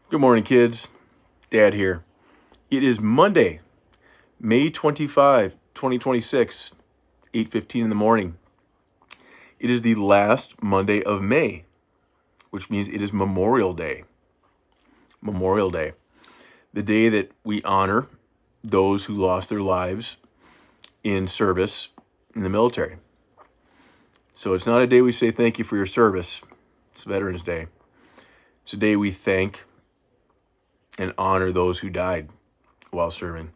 Good morning, kids. Dad here. It is Monday, May 25, 2026, 8:15 in the morning. It is the last Monday of May, which means it is Memorial Day. Memorial Day, the day that we honor those who lost their lives in service in the military. So it's not a day we say thank you for your service. It's Veterans Day. It's a day we thank and honor those who died while serving.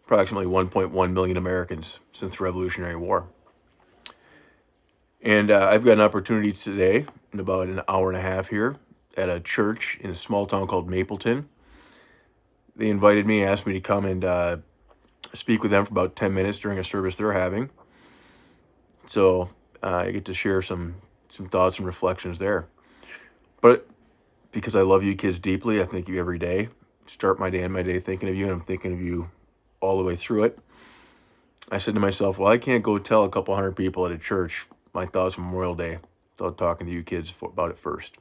Approximately 1.1 million Americans since the Revolutionary War. And I've got an opportunity today, in about an hour and a half here, at a church in a small town called Mapleton. They invited me, asked me to come and speak with them for about 10 minutes during a service they're having. So I get to share some thoughts and reflections there. But because I love you kids deeply, I thank you every day. Start my day and my day thinking of you, and I'm thinking of you all the way through it. I said to myself, well, I can't go tell a couple hundred people at a church my thoughts on Memorial Day without talking to you kids about it first.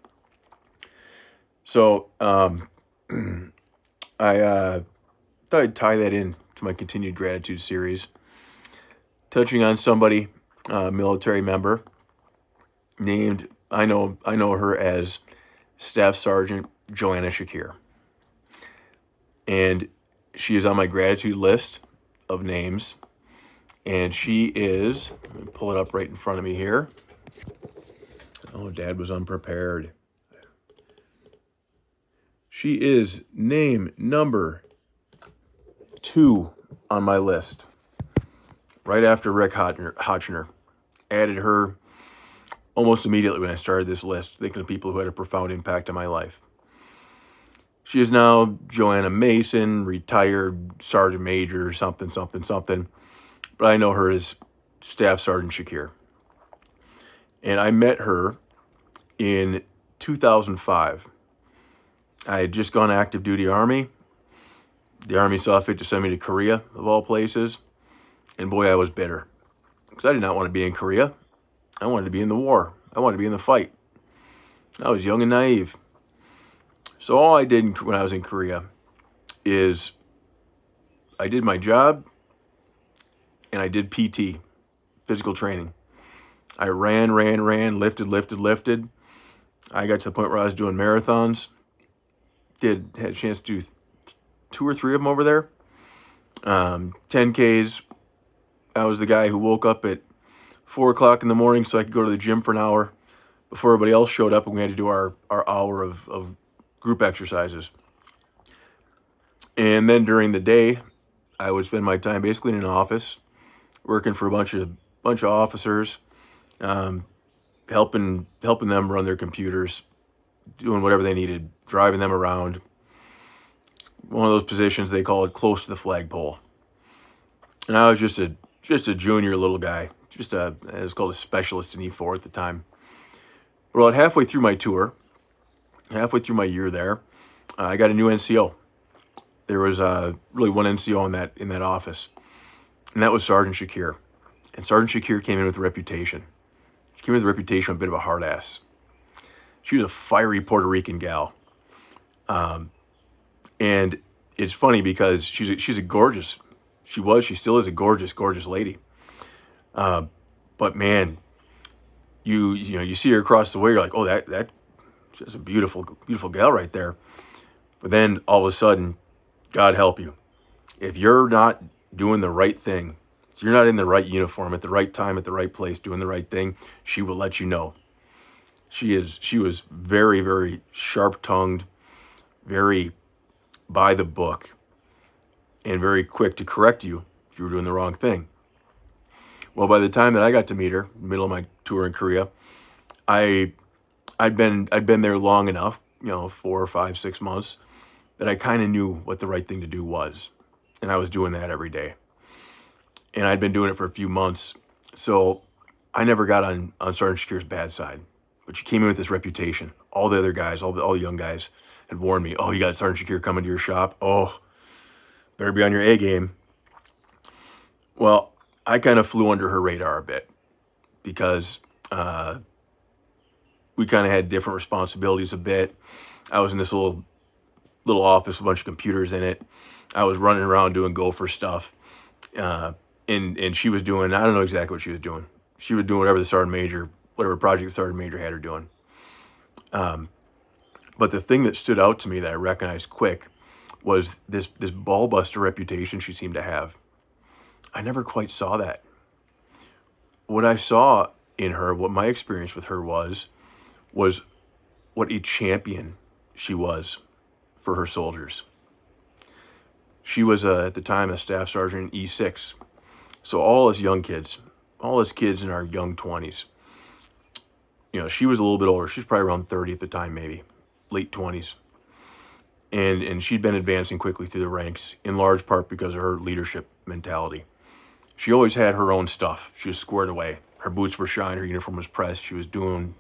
So I thought I'd tie that in to my continued gratitude series, touching on somebody, military member named, I know her as Staff Sergeant Joanna Shakir. And she is on my gratitude list of names. And she is, let me pull it up right in front of me here. Oh, Dad was unprepared. She is name number 2 on my list. Right after Rick Hotchner. Added her almost immediately when I started this list, thinking of people who had a profound impact on my life. She is now Joanna Mason, retired Sergeant Major, something. But I know her as Staff Sergeant Shakir. And I met her in 2005. I had just gone active duty Army. The Army saw fit to send me to Korea, of all places. And boy, I was bitter. Because I did not want to be in Korea. I wanted to be in the war. I wanted to be in the fight. I was young and naive. So all I did when I was in Korea is I did my job and I did PT, physical training. I ran, lifted. I got to the point where I was doing marathons. Had a chance to do 2 or 3 of them over there. 10Ks. I was the guy who woke up at 4 o'clock in the morning so I could go to the gym for an hour before everybody else showed up, and we had to do our hour of group exercises. And then during the day, I would spend my time basically in an office, working for a bunch of officers, helping them run their computers, doing whatever they needed, driving them around. One of those positions they call it close to the flagpole. And I was just a junior little guy, it was called a specialist in E4 at the time. Well, halfway through my tour, halfway through my year there, I got a new NCO. There was really one NCO in that office, and that was Sergeant Shakir. And Sergeant Shakir came in with a reputation. She came in with a reputation of a bit of a hard ass. She was a fiery Puerto Rican gal. And it's funny because she's a gorgeous, she still is a gorgeous lady. But man, you see her across the way, you're like, oh, that's a beautiful gal right there. But then all of a sudden, God help you, if you're not doing the right thing, if you're not in the right uniform at the right time, at the right place, doing the right thing, she will let you know. She was very, very sharp-tongued, very by the book, and very quick to correct you if you were doing the wrong thing. Well, by the time that I got to meet her, middle of my tour in Korea, I'd been there long enough, 4 or 5, 6 months, that I kind of knew what the right thing to do was, and I was doing that every day. And I'd been doing it for a few months, so I never got on Sergeant Shakir's bad side. But she came in with this reputation. All the other guys, all the young guys, had warned me, oh, you got Sergeant Shakir coming to your shop. Oh, better be on your A game. Well, I kind of flew under her radar a bit because we kind of had different responsibilities a bit. I was in this little little office with a bunch of computers in it. I was running around doing gopher stuff. Uh, and she was doing, I don't know exactly what she was doing. She was doing whatever the sergeant major, whatever project the sergeant major had her doing. But the thing that stood out to me that I recognized quick was this ball buster reputation she seemed to have. I never quite saw that. What I saw in her, what my experience with her was what a champion she was for her soldiers. She was at the time a staff sergeant E6. So all us young kids, all us kids in our young 20s, she was a little bit older. She was probably around 30 at the time, maybe late 20s. And she'd been advancing quickly through the ranks, in large part because of her leadership mentality. She always had her own stuff. She was squared away. Her boots were shined, her uniform was pressed. She was doing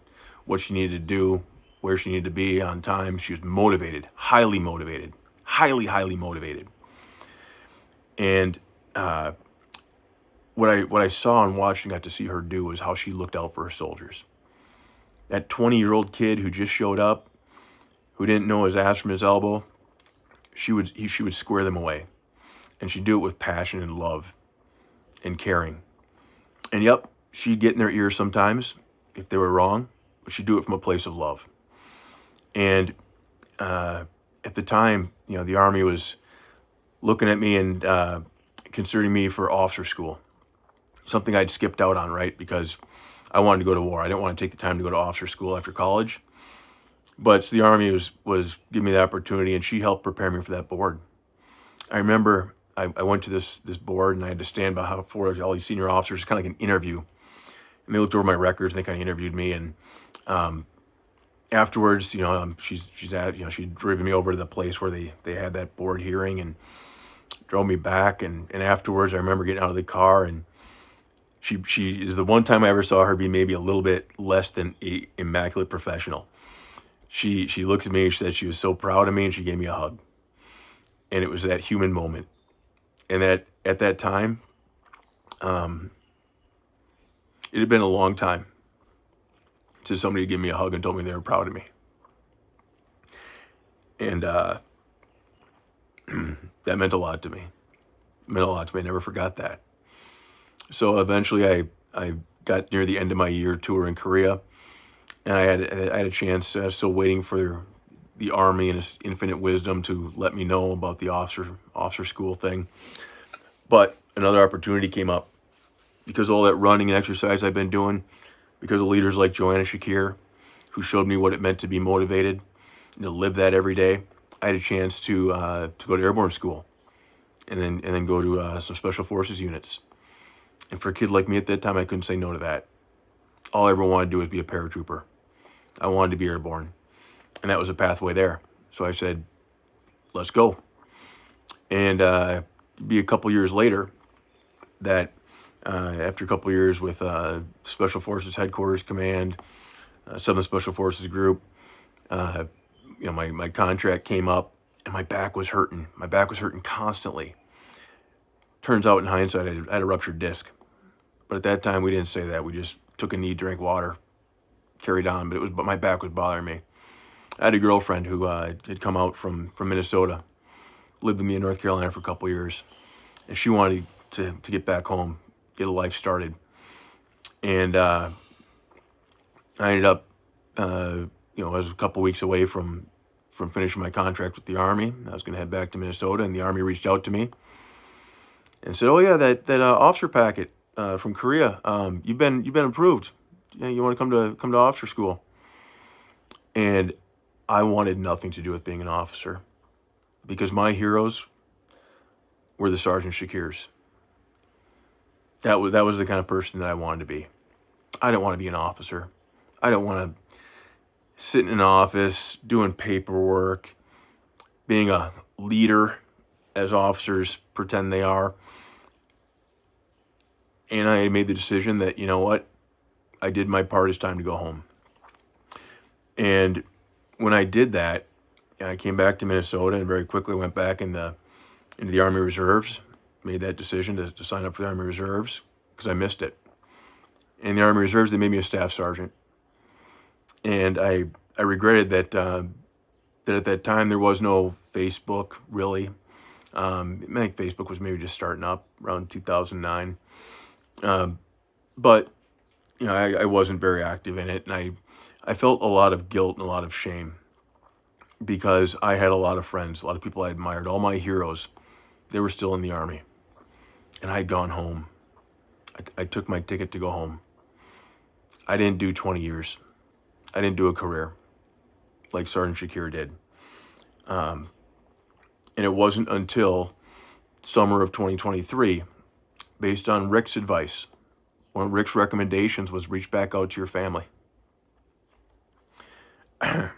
what she needed to do, where she needed to be on time. She was motivated, highly motivated, highly motivated. And what I saw and watched and got to see her do was how she looked out for her soldiers. That 20-year-old kid who just showed up, who didn't know his ass from his elbow, she would square them away. And she'd do it with passion and love and caring. And yep, she'd get in their ears sometimes if they were wrong, but she'd do it from a place of love. And at the time, the Army was looking at me and considering me for officer school. Something I'd skipped out on, right? Because I wanted to go to war. I didn't want to take the time to go to officer school after college. But the Army was giving me the opportunity, and she helped prepare me for that board. I remember I went to this board, and I had to stand before all these senior officers, kind of like an interview. And they looked over my records, and they kind of interviewed me. And afterwards, she'd driven me over to the place where they had that board hearing and drove me back. And afterwards, I remember getting out of the car, and she is the one time I ever saw her be maybe a little bit less than a immaculate professional. She looked at me and she said she was so proud of me, and she gave me a hug. And it was that human moment. And at that time, it had been a long time since somebody gave me a hug and told me they were proud of me. And that meant a lot to me. It meant a lot to me. I never forgot that. So eventually I got near the end of my year tour in Korea, and I had a chance. I was still waiting for the Army and its infinite wisdom to let me know about the officer school thing. But another opportunity came up because all that running and exercise I've been doing, because of leaders like Joanna Shakir, who showed me what it meant to be motivated and to live that every day. I had a chance to go to airborne school, and then go to some special forces units. And for a kid like me at that time, I couldn't say no to that. All I ever wanted to do was be a paratrooper. I wanted to be airborne, and that was a pathway there. So I said, let's go. And be a couple years later that after a couple years with Special Forces Headquarters Command, 7th Special Forces Group, my contract came up, and my back was hurting. My back was hurting constantly. Turns out in hindsight, I had a ruptured disc. But at that time, we didn't say that. We just took a knee, drank water, carried on. But my back was bothering me. I had a girlfriend who had come out from Minnesota, lived with me in North Carolina for a couple years, and she wanted to get back home, get a life started. And I ended up, I was a couple weeks away from finishing my contract with the Army. I was going to head back to Minnesota, and the Army reached out to me and said, "Oh yeah, that officer packet from Korea, you've been approved. You want to come to officer school?" And I wanted nothing to do with being an officer, because my heroes were the Sergeant Shakirs. That was the kind of person that I wanted to be. I didn't want to be an officer. I didn't want to sit in an office doing paperwork, being a leader, as officers pretend they are. And I made the decision that, you know what, I did my part. It's time to go home. And when I did that, I came back to Minnesota and very quickly went back into the Army Reserves. Made that decision to sign up for the Army Reserves because I missed it. In the Army Reserves, they made me a staff sergeant. And I regretted that that at that time there was no Facebook really. I think Facebook was maybe just starting up around 2009. But I wasn't very active in it, and I felt a lot of guilt and a lot of shame because I had a lot of friends, a lot of people I admired, all my heroes. They were still in the Army, and I had gone home. I took my ticket to go home. I didn't do 20 years. I didn't do a career like Sergeant Shakir did. And it wasn't until summer of 2023, based on Rick's advice, one of Rick's recommendations was reach back out to your family. And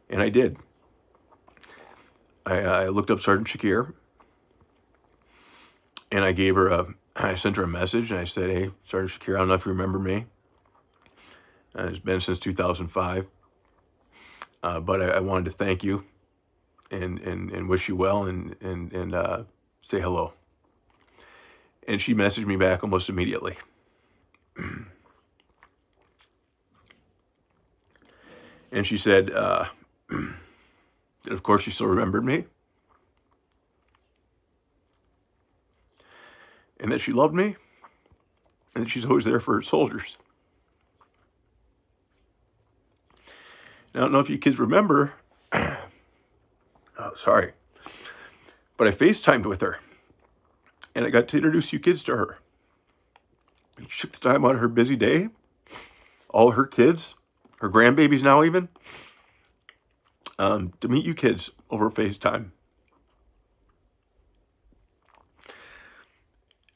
I did. I looked up Sergeant Shakir, and I sent her a message, and I said, hey, Sergeant Shakir, I don't know if you remember me. It's been since 2005. But I wanted to thank you and wish you well and say hello. And she messaged me back almost immediately. And she said that of course she still remembered me, and that she loved me, and that she's always there for her soldiers. Now, I don't know if you kids remember, sorry, but I FaceTimed with her, and I got to introduce you kids to her. She took the time out of her busy day, all her kids, her grandbabies now even, to meet you kids over FaceTime.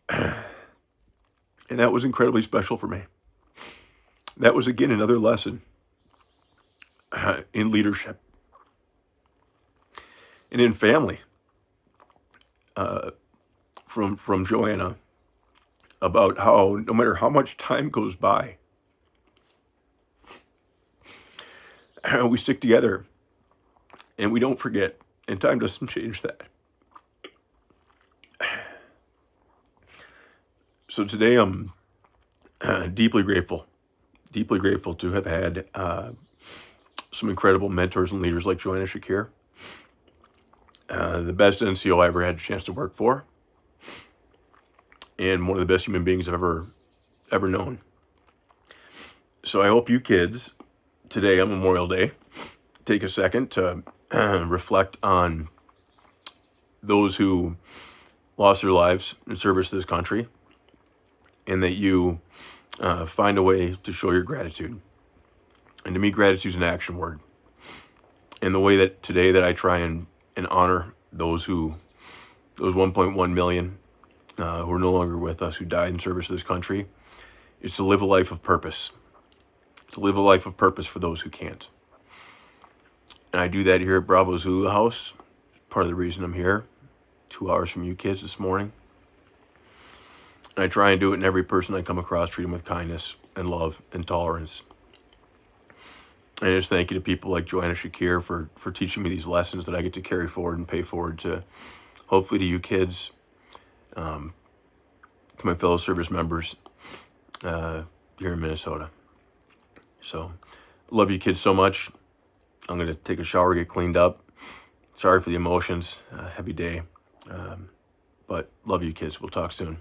And that was incredibly special for me. That was, again, another lesson in leadership and in family from Joanna about how no matter how much time goes by, we stick together and we don't forget, and time doesn't change that. So today I'm deeply grateful to have had some incredible mentors and leaders like Joanna Shakir, the best NCO I ever had a chance to work for, and one of the best human beings I've ever known. So I hope you kids, today on Memorial Day, take a second to reflect on those who lost their lives in service to this country, and that you find a way to show your gratitude. And to me, gratitude is an action word. And the way that today that I try and honor those 1.1 million who are no longer with us, who died in service to this country, is to live a life of purpose. To live a life of purpose for those who can't. And I do that here at Bravo Zulu House. Part of the reason I'm here, 2 hours from you kids this morning. And I try and do it in every person I come across, treat them with kindness and love and tolerance. And I just thank you to people like Joanna Shakir for teaching me these lessons that I get to carry forward and pay forward to, hopefully, to you kids, to my fellow service members here in Minnesota. So, love you kids so much. I'm going to take a shower, get cleaned up. Sorry for the emotions. Heavy day. But love you kids. We'll talk soon.